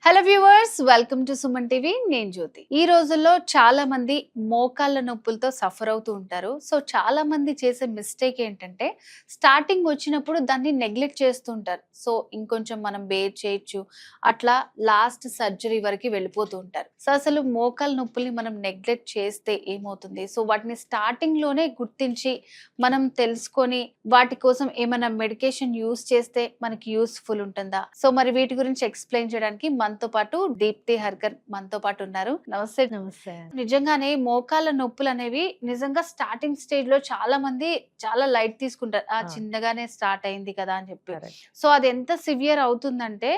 Hello viewers, welcome to Suman TV. నేను జ్యోతి. ఈ రోజుల్లో చాలా మంది మోకాళ్ళ నొప్పులతో సఫర్ అవుతూ ఉంటారు. సో చాలా మంది చేసే మిస్టేక్ ఏంటంటే స్టార్టింగ్ వచ్చినప్పుడు దాన్ని నెగ్లెక్ట్ చేస్తూ ఉంటారు. సో ఇంకొంచెం మనం బేర్ చేయొచ్చు, అట్లా లాస్ట్ సర్జరీ వరకు వెళ్ళిపోతూ ఉంటారు. సో అసలు మోకాళ్ళ నొప్పుల్ని మనం నెగ్లెక్ట్ చేస్తే ఏమవుతుంది? సో వాటిని స్టార్టింగ్ లోనే గుర్తించి మనం తెలుసుకొని వాటి కోసం ఏమైనా మెడికేషన్ యూస్ చేస్తే మనకి యూస్ఫుల్ ఉంటుందా? సో మరి వీటి గురించి ఎక్స్ప్లెయిన్ చేయడానికి మనతో పాటు దీప్తి హర్కర్ మనతో పాటు ఉన్నారు. నమస్తే. నమస్తే. నిజంగానే మోకాళ్ళ నొప్పులు అనేవి నిజంగా స్టార్టింగ్ స్టేజ్ లో చాలా మంది చాలా లైట్ తీసుకుంటారు. చిన్నగానే స్టార్ట్ అయింది కదా అని చెప్పి. సో అది ఎంత సివియర్ అవుతుందంటే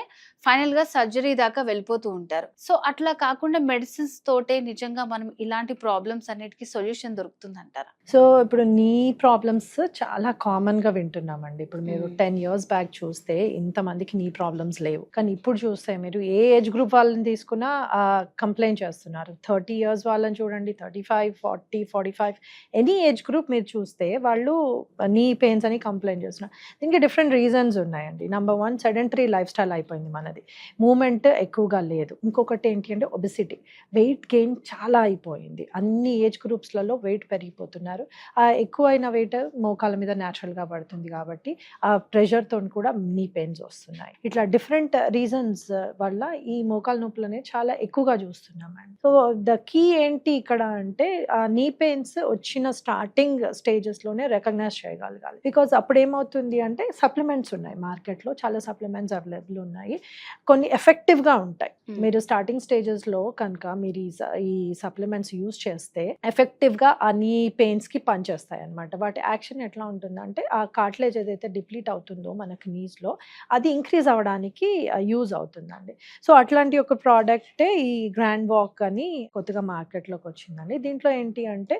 ఫైనల్ గా సర్జరీ దాకా వెళ్ళిపోతూ ఉంటారు. సో అట్లా కాకుండా మెడిసిన్స్ తోటే నిజంగా మనం ఇలాంటి ప్రాబ్లమ్స్ అన్నిటికీ సొల్యూషన్ దొరుకుతుంది అంటారా? సో ఇప్పుడు నీ ప్రాబ్లమ్స్ చాలా కామన్ గా వింటున్నామండి. ఇప్పుడు మీరు 10 years బ్యాక్ చూస్తే ఇంతమందికి నీ ప్రాబ్లమ్స్ లేవు, కానీ ఇప్పుడు చూస్తే మీరు ఏ ఏజ్ గ్రూప్ వాళ్ళని తీసుకున్నా కంప్లైంట్ చేస్తున్నారు. 30 years వాళ్ళని చూడండి, 35, 40, 45 ఎనీ ఏజ్ గ్రూప్ మీరు చూస్తే వాళ్ళు నీ పెయిన్స్ అని కంప్లైంట్ చేస్తున్నారు. దీనికి డిఫరెంట్ రీజన్స్ ఉన్నాయండి. నెంబర్ 1, సెడెంటరీ లైఫ్ స్టైల్ అయిపోయింది మనది, మూమెంట్ ఎక్కువగా లేదు. ఇంకొకటి ఏంటి అంటే ఒబెసిటీ, వెయిట్ గెయిన్ చాలా అయిపోయింది. అన్ని ఏజ్ గ్రూప్స్లలో వెయిట్ పెరిగిపోతున్నారు. ఎక్కువైన వెయిట్ మోకాల మీద న్యాచురల్గా పడుతుంది కాబట్టి ఆ ప్రెషర్తో కూడా నీ పెయిన్స్ వస్తున్నాయి. ఇట్లా డిఫరెంట్ రీజన్స్ వల్ల ఈ మోకాల నొప్పులు అనేది చాలా ఎక్కువగా చూస్తున్నామండి. సో ద కీ ఏంటి ఇక్కడ అంటే నీ పెయిన్స్ వచ్చిన స్టార్టింగ్ స్టేజెస్లోనే రికగ్నైజ్ చేయగలగాలి. బికాజ్ అప్పుడు ఏమవుతుంది అంటే సప్లిమెంట్స్ ఉన్నాయి మార్కెట్లో, చాలా సప్లిమెంట్స్ అవైలబుల్ ఉన్నాయి, కొన్ని ఎఫెక్టివ్గా ఉంటాయి. మీరు స్టార్టింగ్ స్టేజెస్లో కనుక మీరు ఈ సప్లిమెంట్స్ యూజ్ చేస్తే ఎఫెక్టివ్గా ఆ నీ పెయిన్స్కి పనిచేస్తాయి అనమాట. వాటి యాక్షన్ ఎట్లా ఉంటుందంటే ఆ కార్టిలేజ్ ఏదైతే డిప్లీట్ అవుతుందో మనకి నీస్లో అది ఇంక్రీజ్ అవ్వడానికి యూజ్ అవుతుందండి. సో అట్లాంటి ఒక ప్రోడక్టే ఈ గ్రాండ్ వాక్ అని కొత్తగా మార్కెట్లోకి వచ్చిందండి. దీంట్లో ఏంటి అంటే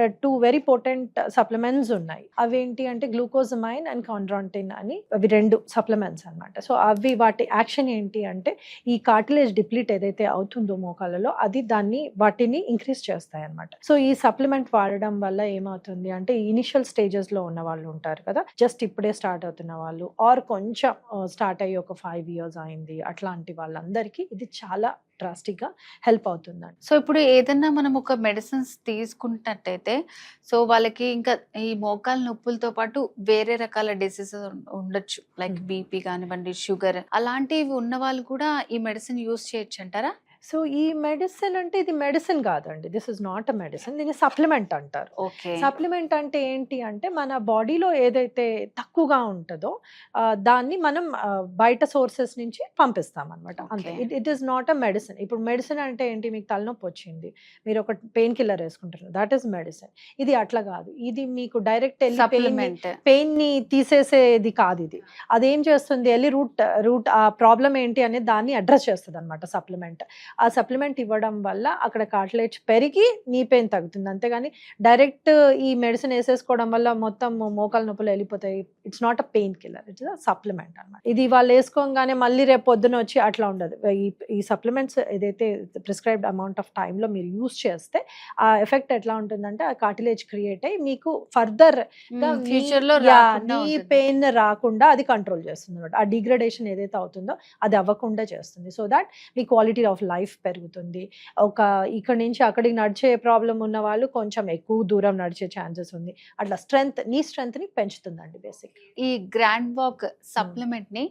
2 వెరీ పోటెంట్ సప్లిమెంట్స్ ఉన్నాయి. అవి ఏంటి అంటే గ్లూకోజమైన్ అండ్ కాండ్రాంటిన్ అని, అవి 2 సప్లిమెంట్స్ అనమాట. సో అవి వాటి యాక్షన్ ఏంటి అంటే ఈ కార్టిలేజ్ డిప్లీట్ ఏదైతే అవుతుందో మోకాళ్ళలో అది వాటిని ఇంక్రీజ్ చేస్తాయి అనమాట. సో ఈ సప్లిమెంట్ వాడడం వల్ల ఏమవుతుంది అంటే ఇనిషియల్ స్టేజెస్ లో ఉన్న వాళ్ళు ఉంటారు కదా, జస్ట్ ఇప్పుడే స్టార్ట్ అవుతున్న వాళ్ళు ఆర్ కొంచెం స్టార్ట్ అయ్యి ఒక 5 years అయింది, అట్లాంటి వాళ్ళందరికీ ఇది చాలా డ్రాస్టిక్ గా హెల్ప్ అవుతుందండి. సో ఇప్పుడు ఏదన్నా మనం ఒక మెడిసిన్స్ తీసుకున్నట్టయితే సో వాళ్ళకి ఇంకా ఈ మోకాల నొప్పులతో పాటు వేరే రకాల డిసీజెస్ ఉండొచ్చు, లైక్ బీపీ కానివ్వండి, షుగర్, అలాంటివి ఉన్న వాళ్ళు కూడా ఈ మెడిసిన్ యూస్ చేయొచ్చు అంటారా? సో ఈ మెడిసిన్ అంటే ఇది మెడిసిన్ కాదండి, this is not a medicine, దీన్ని సప్లిమెంట్ అంటారు. సప్లిమెంట్ అంటే ఏంటి అంటే మన బాడీలో ఏదైతే తక్కువగా ఉంటుందో దాన్ని మనం బయట సోర్సెస్ నుంచి పంపిస్తాం అనమాట, అంతే. It is not a medicine. ఇప్పుడు మెడిసిన్ అంటే ఏంటి, మీకు తలనొప్పి వచ్చింది, మీరు ఒక పెయిన్ కిల్లర్ వేసుకుంటారు, దట్ ఈస్ మెడిసిన్. ఇది అట్లా కాదు, ఇది మీకు డైరెక్ట్ పెయిన్ ని తీసేసేది కాదు. ఇది అదేం చేస్తుంది, వెళ్ళి రూట్ ఆ ప్రాబ్లం ఏంటి అనేది దాన్ని అడ్రస్ చేస్తుంది అనమాట సప్లిమెంట్. ఆ సప్లిమెంట్ ఇవ్వడం వల్ల అక్కడ కార్టిలేజ్ పెరిగి నీ పెయిన్ తగ్గుతుంది, అంతేగాని డైరెక్ట్ ఈ మెడిసిన్ వేసేసుకోవడం వల్ల మొత్తం మోకాల నొప్పులు వెళ్ళిపోతాయి. It's not a pain killer, it's a supplement అనమాట. ఇది వాళ్ళు వేసుకోగానే మళ్ళీ రేపు పొద్దున వచ్చి అట్లా ఉండదు. ఈ సప్లిమెంట్స్ ఏదైతే ప్రిస్క్రైబ్డ్ అమౌంట్ ఆఫ్ టైంలో మీరు యూస్ చేస్తే ఆ ఎఫెక్ట్ ఎట్లా ఉంటుందంటే ఆ కార్టిలేజ్ క్రియేట్ అయ్యి మీకు ఫర్దర్ ఫ్యూచర్ లో నీ పెయిన్ రాకుండా అది కంట్రోల్ చేస్తుంది అనమాట. ఆ డిగ్రేడేషన్ ఏదైతే అవుతుందో అది అవ్వకుండా చేస్తుంది. So that me quality of life పెరుగుతుంది. ఇక్కడ నుంచి అక్కడికి నడిచే ప్రాబ్లం ఉన్న వాళ్ళు కొంచెం ఎక్కువ దూరం నడిచే ఛాన్సెస్ ఉంది. అట్లా నీ స్ట్రెంత్ ని పెంచుతుందండి బేసిక్. ఈ గ్రాండ్ వాక్ సప్లిమెంట్ ని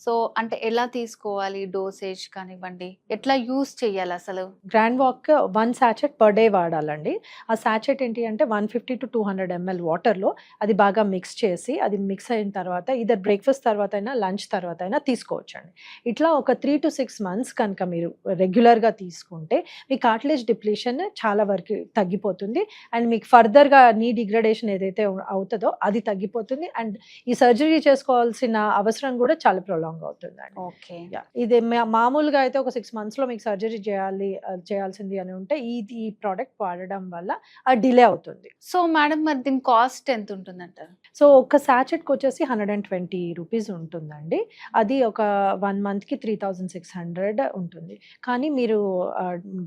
సో అంటే ఎలా తీసుకోవాలి, డోసేజ్ కానివ్వండి, ఎట్లా యూస్ చేయాలి అసలు? Grand walk 1 sachet per day వాడాలండి. ఆ సాచెట్ ఏంటి అంటే 150 to 200 ml వాటర్లో అది బాగా మిక్స్ చేసి, అది మిక్స్ అయిన తర్వాత ఇదర్ బ్రేక్ఫాస్ట్ తర్వాత అయినా లంచ్ తర్వాత అయినా తీసుకోవచ్చండి. ఇట్లా ఒక 3 to 6 months కనుక మీరు రెగ్యులర్గా తీసుకుంటే మీ కార్టిలేజ్ డిప్లీషన్ చాలా వరకు తగ్గిపోతుంది అండ్ మీకు ఫర్దర్గా నీ డిగ్రేడేషన్ ఏదైతే అవుతుందో అది తగ్గిపోతుంది అండ్ ఈ సర్జరీ చేసుకోవాల్సిన అవసరం కూడా చాలా ప్రొలాంగ్ అవుతుందండి. ఓకే, ఇది మామూలుగా అయితే ఒక 6 months లో మీకు సర్జరీ చేయాల్సింది అని ఉంటే ఈ ప్రోడక్ట్ వాడడం వల్ల అది డిలే అవుతుంది. సో మేడం మరి దీని కాస్ట్ ఎంత ఉంటుంది అంటారు? సో ఒక సాచెట్కి వచ్చేసి 120 రూపీస్ ఉంటుందండి. అది ఒక 1 month కి 3600 ఉంటుంది. కానీ మీరు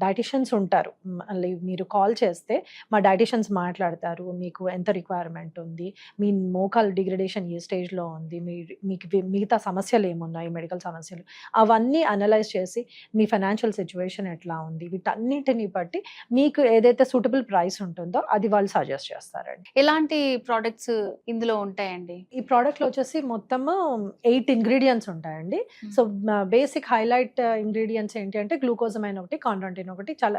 డైటిషియన్స్ ఉంటారు, మళ్ళీ మీరు కాల్ చేస్తే మా డైటిషియన్స్ మాట్లాడతారు, మీకు ఎంత రిక్వైర్మెంట్ ఉంది, మీ మోకాల్ డిగ్రేడేషన్ ఏ స్టేజ్లో ఉంది, మీకు మిగతా సమస్యలు ఏమున్నాయి, మెడికల్ సమస్యలు అవన్నీ అనలైజ్ చేసి మీ ఫైనాన్షియల్ సిచ్యువేషన్ ఎట్లా ఉంది, వీటన్నిటిని బట్టి మీకు ఏదైతే సూటబుల్ ప్రైస్ ఉంటుందో అది వాళ్ళు సజెస్ట్ చేస్తారండి. ఎలాంటి ప్రొడక్ట్స్ ఇందులో ఉంటాయండి? ఈ ప్రోడక్ట్లో వచ్చేసి మొత్తము 8 ఇంగ్రీడియంట్స్ ఉంటాయండి. సో బేసిక్ హైలైట్ ఇంగ్రీడియంట్స్ ఏంటి అంటే గ్లూకోజమైన్ ఒకటి, కాండ్రాంటిన్ ఒకటి, చాలా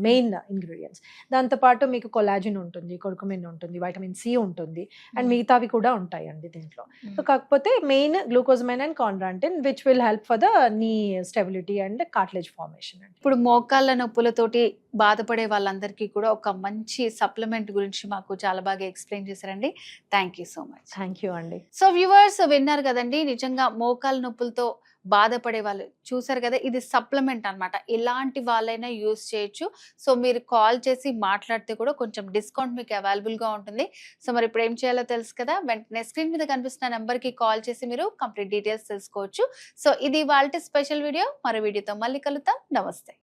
మెయిన్ ఇంగ్రీడియంట్స్. దాంతోపాటు మీకు కొలాజిన్ ఉంటుంది, కొర్కుమిన్ ఉంటుంది, వైటమిన్ సి ఉంటుంది, అండ్ మిగతావి కూడా ఉంటాయండి దీంట్లో. సో కాకపోతే main glucosamine and chondroitin which will help for the knee stability and cartilage formation అండి. ఇప్పుడు మోకాళ్ళ నొప్పులతోటి బాధపడే వాళ్ళందరికీ కూడా ఒక మంచి సప్లిమెంట్ గురించి మాకు చాలా బాగా ఎక్స్ప్లెయిన్ చేశారండి. Thank you so much. Thank you అండి. సో వ్యూవర్స్ విన్నారు కదండి, నిజంగా మోకాళ్ళ నొప్పులతో బాధపడే వాళ్ళు చూసారు కదా, ఇది సప్లిమెంట్ అన్నమాట. ఎలాంటి వాళ్ళైనా యూజ్ చేయొచ్చు. సో మీరు కాల్ చేసి మాట్లాడితే కూడా కొంచెం డిస్కౌంట్ మీకు అవైలబుల్ గా ఉంటుంది. సో మరి ఇప్పుడు ఏం చేయాలో తెలుసు కదా, వెంటనే స్క్రీన్ మీద కనిపిస్తున్న నెంబర్ కి కాల్ చేసి మీరు కంప్లీట్ డీటెయిల్స్ తెలుసుకోవచ్చు. సో ఇది వాళ్ళ స్పెషల్ వీడియో. మరో వీడియోతో మళ్ళీ కలుద్దాం. నమస్తే.